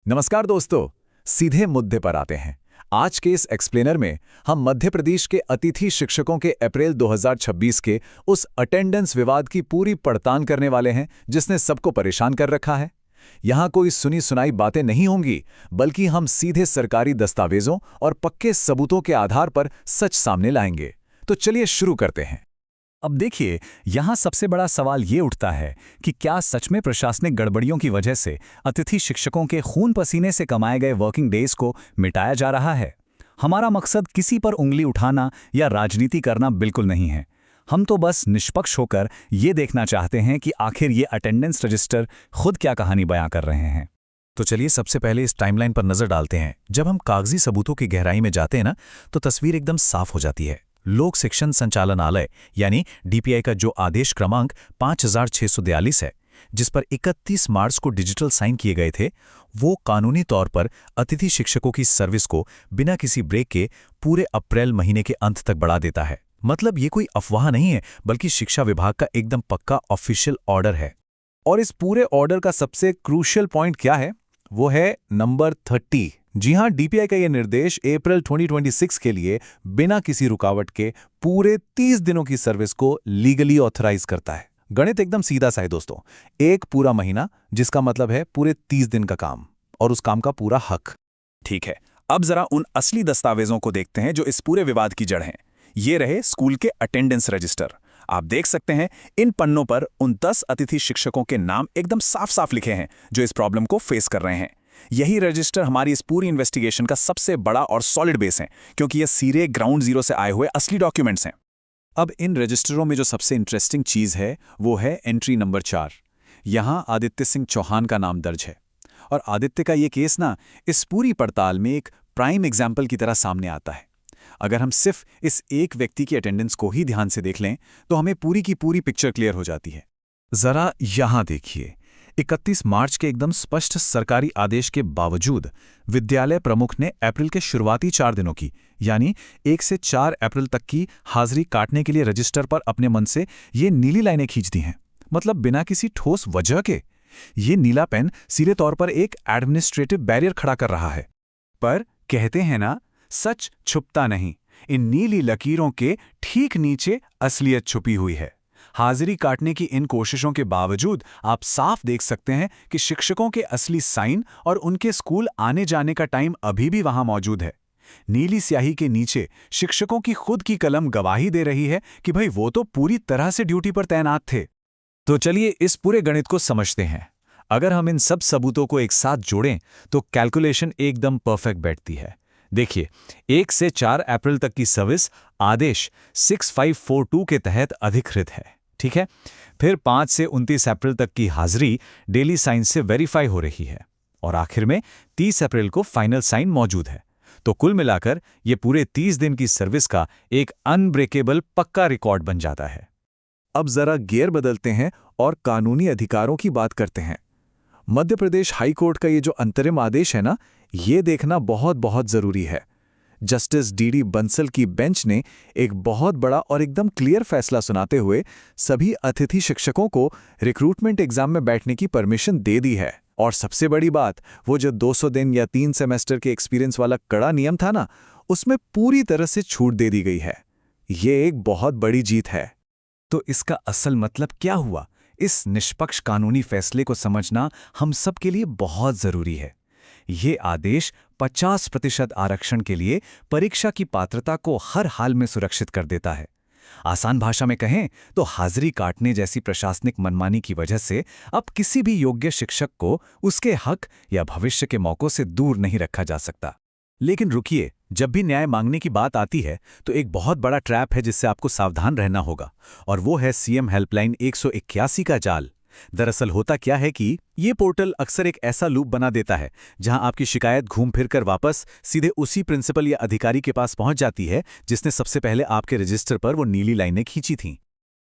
नमस्कार दोस्तों, सीधे मुद्दे पर आते हैं। आज के इस एक्सप्लेनर में हम मध्य प्रदेश के अतिथि शिक्षकों के अप्रैल 2026 के उस अटेंडेंस विवाद की पूरी पड़ताल करने वाले हैं जिसने सबको परेशान कर रखा है। यहाँ कोई सुनी सुनाई बातें नहीं होंगी, बल्कि हम सीधे सरकारी दस्तावेजों और पक्के सबूतों के आधार पर सच सामने लाएंगे। तो चलिए शुरू करते हैं। अब देखिए, यहाँ सबसे बड़ा सवाल ये उठता है कि क्या सच में प्रशासनिक गड़बड़ियों की वजह से अतिथि शिक्षकों के खून पसीने से कमाए गए वर्किंग डेज को मिटाया जा रहा है। हमारा मकसद किसी पर उंगली उठाना या राजनीति करना बिल्कुल नहीं है। हम तो बस निष्पक्ष होकर ये देखना चाहते हैं कि आखिर ये अटेंडेंस रजिस्टर खुद क्या कहानी बयां कर रहे हैं। तो चलिए सबसे पहले इस टाइमलाइन पर नजर डालते हैं। जब हम कागजी सबूतों की गहराई में जाते हैं ना, तो तस्वीर एकदम साफ हो जाती है। लोक शिक्षण संचालनालय यानी डीपीआई का जो आदेश क्रमांक 5642 है, जिस पर 31 मार्च को डिजिटल साइन किए गए थे, वो कानूनी तौर पर अतिथि शिक्षकों की सर्विस को बिना किसी ब्रेक के पूरे अप्रैल महीने के अंत तक बढ़ा देता है। मतलब ये कोई अफवाह नहीं है, बल्कि शिक्षा विभाग का एकदम पक्का ऑफिशियल ऑर्डर है। और इस पूरे ऑर्डर का सबसे क्रूशियल पॉइंट क्या है? वो है नंबर 30। जी हां, डीपीआई का यह निर्देश अप्रैल 2026 के लिए बिना किसी रुकावट के पूरे 30 दिनों की सर्विस को लीगली ऑथराइज करता है। गणित एकदम सीधा सा है दोस्तों। एक पूरा महीना, जिसका मतलब है पूरे 30 दिन का काम, और उस काम का पूरा हक। ठीक है, अब जरा उन असली दस्तावेजों को देखते हैं जो इस पूरे विवाद की जड़ हैं। ये रहे स्कूल के अटेंडेंस रजिस्टर। आप देख सकते हैं, इन पन्नों पर उन 10 अतिथि शिक्षकों के नाम एकदम साफ साफ लिखे हैं जो इस प्रॉब्लम को फेस कर रहे हैं। यही रजिस्टर हमारी इस पूरी इन्वेस्टिगेशन का सबसे बड़ा और सॉलिड बेस है, क्योंकि ये सीधे ग्राउंड जीरो से आए हुए असली डॉक्यूमेंट्स हैं। अब इन रजिस्टरों में जो सबसे इंटरेस्टिंग चीज है वो है एंट्री नंबर 4। यहां आदित्य सिंह चौहान का नाम दर्ज है। और आदित्य का ये केस ना, इस पूरी पड़ताल में एक प्राइम एग्जाम्पल की तरह सामने आता है। अगर हम सिर्फ इस एक व्यक्ति की अटेंडेंस को ही ध्यान से देख लें, तो हमें पूरी की पूरी पिक्चर क्लियर हो जाती है। जरा यहां देखिए, 31 मार्च के एकदम स्पष्ट सरकारी आदेश के बावजूद विद्यालय प्रमुख ने अप्रैल के शुरुआती 4 दिनों की, यानी 1 से 4 अप्रैल तक की हाजिरी काटने के लिए रजिस्टर पर अपने मन से ये नीली लाइनें खींच दी हैं। मतलब बिना किसी ठोस वजह के। ये नीला पेन सीधे तौर पर एक एडमिनिस्ट्रेटिव बैरियर खड़ा कर रहा है। पर कहते हैं ना, सच छुपता नहीं। इन नीली लकीरों के ठीक नीचे असलियत छुपी हुई है। हाजिरी काटने की इन कोशिशों के बावजूद आप साफ देख सकते हैं कि शिक्षकों के असली साइन और उनके स्कूल आने जाने का टाइम अभी भी वहां मौजूद है। नीली स्याही के नीचे शिक्षकों की खुद की कलम गवाही दे रही है कि भाई वो तो पूरी तरह से ड्यूटी पर तैनात थे। तो चलिए इस पूरे गणित को समझते हैं। अगर हम इन सब सबूतों को एक साथ जोड़ें तो कैलकुलेशन एकदम परफेक्ट बैठती है। देखिए, 1 से 4 अप्रैल तक की सर्विस आदेश 6542 के तहत अधिकृत है, ठीक है। फिर 5 से 29 अप्रैल तक की हाजिरी डेली साइन से वेरीफाई हो रही है, और आखिर में 30 अप्रैल को फाइनल साइन मौजूद है। तो कुल मिलाकर ये पूरे 30 दिन की सर्विस का एक अनब्रेकेबल पक्का रिकॉर्ड बन जाता है। अब जरा गियर बदलते हैं और कानूनी अधिकारों की बात करते हैं। मध्य प्रदेश हाई कोर्ट का ये जो अंतरिम आदेश है ना, ये देखना बहुत बहुत जरूरी है। जस्टिस डीडी बंसल की बेंच ने एक बहुत बड़ा और एकदम क्लियर फैसला सुनाते हुए सभी अतिथि शिक्षकों को रिक्रूटमेंट एग्जाम में बैठने की परमिशन दे दी है। और सबसे बड़ी बात, वो जो 200 दिन या 3 सेमेस्टर के एक्सपीरियंस वाला कड़ा नियम था ना, उसमें पूरी तरह से छूट दे दी गई है। ये एक बहुत बड़ी जीत है। तो इसका असल मतलब क्या हुआ? इस निष्पक्ष कानूनी फैसले को समझना हम सब के लिए बहुत जरूरी है। ये आदेश 50% आरक्षण के लिए परीक्षा की पात्रता को हर हाल में सुरक्षित कर देता है। आसान भाषा में कहें तो हाजिरी काटने जैसी प्रशासनिक मनमानी की वजह से अब किसी भी योग्य शिक्षक को उसके हक या भविष्य के मौकों से दूर नहीं रखा जा सकता। लेकिन रुकिए, जब भी न्याय मांगने की बात आती है तो एक बहुत बड़ा ट्रैप है जिससे आपको सावधान रहना होगा, और वो है सीएम हेल्पलाइन 181 का जाल। दरअसल होता क्या है कि ये पोर्टल अक्सर एक ऐसा लूप बना देता है जहां आपकी शिकायत घूम फिर कर वापस सीधे उसी प्रिंसिपल या अधिकारी के पास पहुंच जाती है जिसने सबसे पहले आपके रजिस्टर पर वो नीली लाइनें खींची थीं।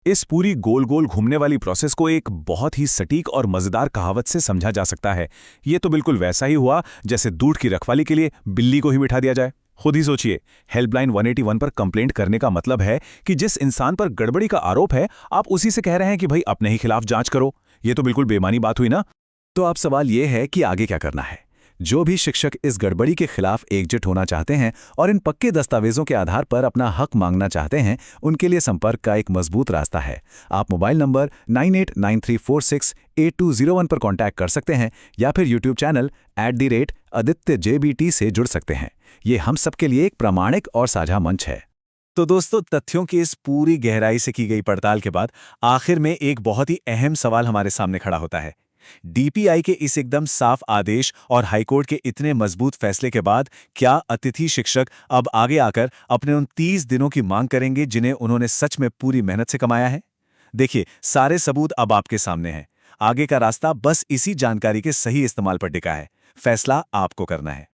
इस पूरी गोल गोल घूमने वाली प्रोसेस को एक बहुत ही सटीक और मजेदार कहावत से समझा जा सकता है। ये तो बिल्कुल वैसा ही हुआ जैसे दूध की रखवाली के लिए बिल्ली को ही बिठा दिया जाए। खुद ही सोचिए, हेल्पलाइन 181 पर कंप्लेंट करने का मतलब है कि जिस इंसान पर गड़बड़ी का आरोप है, आप उसी से कह रहे हैं कि भाई अपने ही खिलाफ जांच करो। ये तो बिल्कुल बेमानी बात हुई ना। तो अब सवाल ये है कि आगे क्या करना है। जो भी शिक्षक इस गड़बड़ी के खिलाफ एकजुट होना चाहते हैं और इन पक्के दस्तावेजों के आधार पर अपना हक मांगना चाहते हैं, उनके लिए संपर्क का एक मजबूत रास्ता है। आप मोबाइल नंबर 9893468201 पर कांटेक्ट कर सकते हैं या फिर यूट्यूब चैनल @AdityaJBT से जुड़ सकते हैं। ये हम सबके लिए एक प्रामाणिक और साझा मंच है। तो दोस्तों, तथ्यों की इस पूरी गहराई से की गई पड़ताल के बाद आखिर में एक बहुत ही अहम सवाल हमारे सामने खड़ा होता है। डीपीआई के इस एकदम साफ आदेश और हाईकोर्ट के इतने मजबूत फैसले के बाद क्या अतिथि शिक्षक अब आगे आकर अपने उन 30 दिनों की मांग करेंगे जिन्हें उन्होंने सच में पूरी मेहनत से कमाया है? देखिए, सारे सबूत अब आपके सामने हैं। आगे का रास्ता बस इसी जानकारी के सही इस्तेमाल पर टिका है। फैसला आपको करना है।